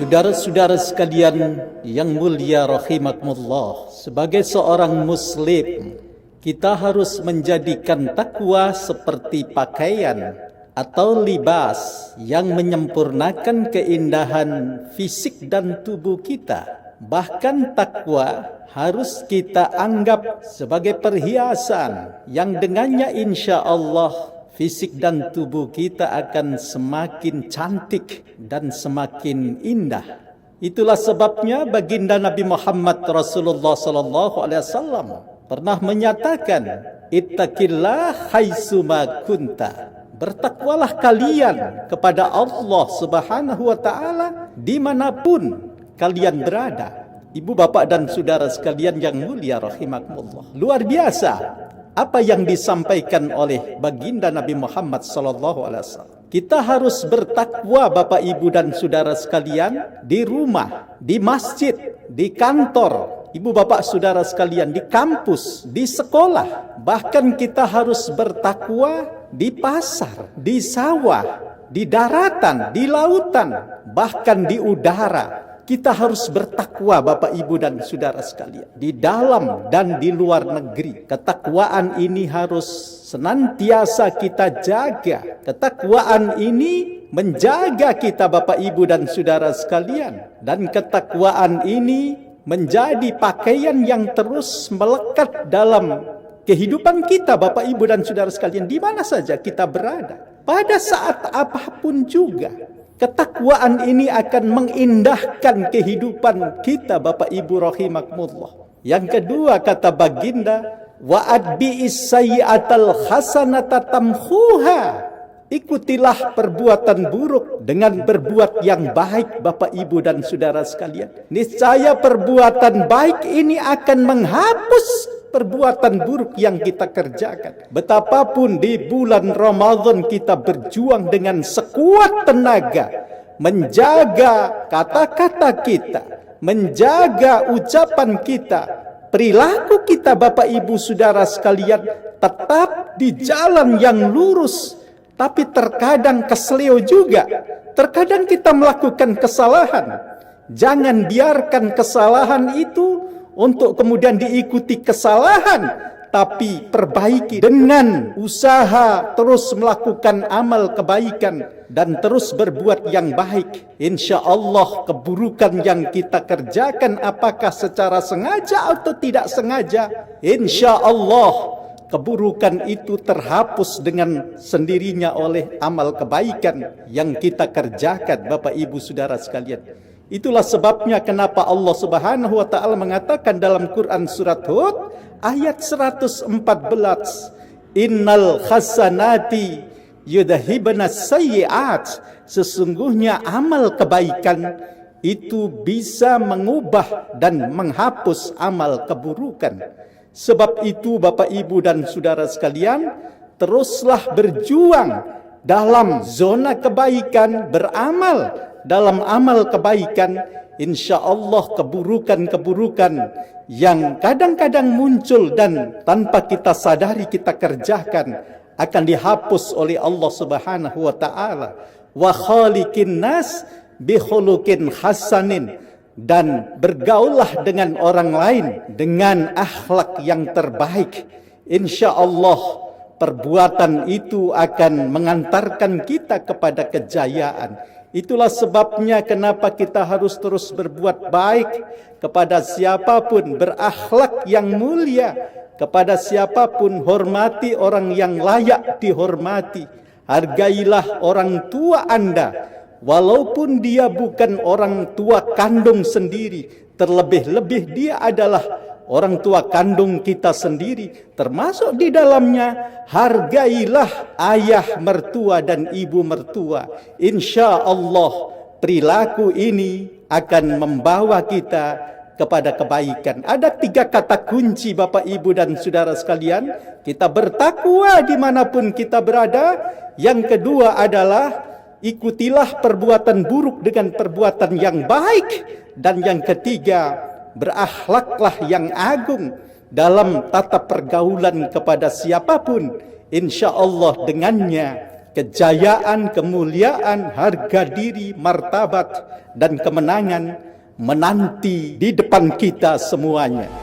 Saudara-saudara sekalian yang mulia rahimakumullah, sebagai seorang muslim, kita harus menjadikan takwa seperti pakaian atau libas yang menyempurnakan keindahan fisik dan tubuh kita. Bahkan takwa harus kita anggap sebagai perhiasan yang dengannya insya Allah fisik dan tubuh kita akan semakin cantik dan semakin indah. Itulah sebabnya baginda Nabi Muhammad Rasulullah sallallahu alaihi wasallam pernah menyatakan, "Ittaqillah haitsuma kunta." Bertakwalah kalian kepada Allah Subhanahu wa taala dimanapun kalian berada. Ibu bapak dan saudara sekalian yang mulia rahimakumullah. Luar biasa apa yang disampaikan oleh baginda Nabi Muhammad sallallahu alaihi wasallam. Kita harus bertakwa Bapak Ibu dan saudara sekalian di rumah, di masjid, di kantor, Ibu Bapak saudara sekalian di kampus, di sekolah. Bahkan kita harus bertakwa di pasar, di sawah, di daratan, di lautan, bahkan di udara. Kita harus bertakwa Bapak Ibu dan saudara sekalian, di dalam dan di luar negeri. Ketakwaan ini harus senantiasa kita jaga. Ketakwaan ini menjaga kita Bapak Ibu dan saudara sekalian. Dan ketakwaan ini menjadi pakaian yang terus melekat dalam kehidupan kita Bapak Ibu dan saudara sekalian, di mana saja kita berada, pada saat apapun juga. Ketakwaan ini akan mengindahkan kehidupan kita Bapak Ibu rahimakumullah. Yang kedua kata baginda, wa adbi'is sayyi'atal hasanata tamhuha. Ikutilah perbuatan buruk dengan berbuat yang baik Bapak Ibu dan saudara sekalian. Niscaya perbuatan baik ini akan menghapus perbuatan buruk yang kita kerjakan. Betapapun di bulan Ramadan kita berjuang dengan sekuat tenaga menjaga kata-kata kita, menjaga ucapan kita, perilaku kita Bapak Ibu saudara sekalian tetap di jalan yang lurus. Tapi terkadang kesleo juga. Terkadang kita melakukan kesalahan. Jangan biarkan kesalahan itu untuk kemudian diikuti kesalahan, tapi perbaiki dengan usaha terus melakukan amal kebaikan dan terus berbuat yang baik. Insya Allah keburukan yang kita kerjakan, apakah secara sengaja atau tidak sengaja, insya Allah keburukan itu terhapus dengan sendirinya oleh amal kebaikan yang kita kerjakan Bapak Ibu saudara sekalian. Itulah sebabnya kenapa Allah Subhanahu wa taala mengatakan dalam Quran surat Hud ayat 114, "Innal hasanati yudhhibanas sayyi'at." Sesungguhnya amal kebaikan itu bisa mengubah dan menghapus amal keburukan. Sebab itu Bapak Ibu dan saudara sekalian, teruslah berjuang dalam zona kebaikan, beramal dalam amal kebaikan. Insya Allah keburukan-keburukan yang kadang-kadang muncul dan tanpa kita sadari kita kerjakan akan dihapus oleh Allah Subhanahu wa taala. Wa khaliqin nas bi khuluqin hasanin. Dan bergaullah dengan orang lain dengan akhlak yang terbaik. Insya Allah perbuatan itu akan mengantarkan kita kepada kejayaan. Itulah sebabnya kenapa kita harus terus berbuat baik kepada siapapun, berakhlak yang mulia kepada siapapun, hormati orang yang layak dihormati. Hargailah orang tua Anda walaupun dia bukan orang tua kandung sendiri, terlebih-lebih dia adalah orang tua kandung kita sendiri. Termasuk di dalamnya, hargailah ayah mertua dan ibu mertua. Insya Allah perilaku ini akan membawa kita kepada kebaikan. Ada 3 kata kunci Bapak Ibu dan saudara sekalian. Kita bertakwa dimanapun kita berada. Yang kedua adalah ikutilah perbuatan buruk dengan perbuatan yang baik. Dan yang ketiga, berakhlaklah yang agung dalam tata pergaulan kepada siapapun. Insya Allah dengannya kejayaan, kemuliaan, harga diri, martabat, dan kemenangan menanti di depan kita semuanya.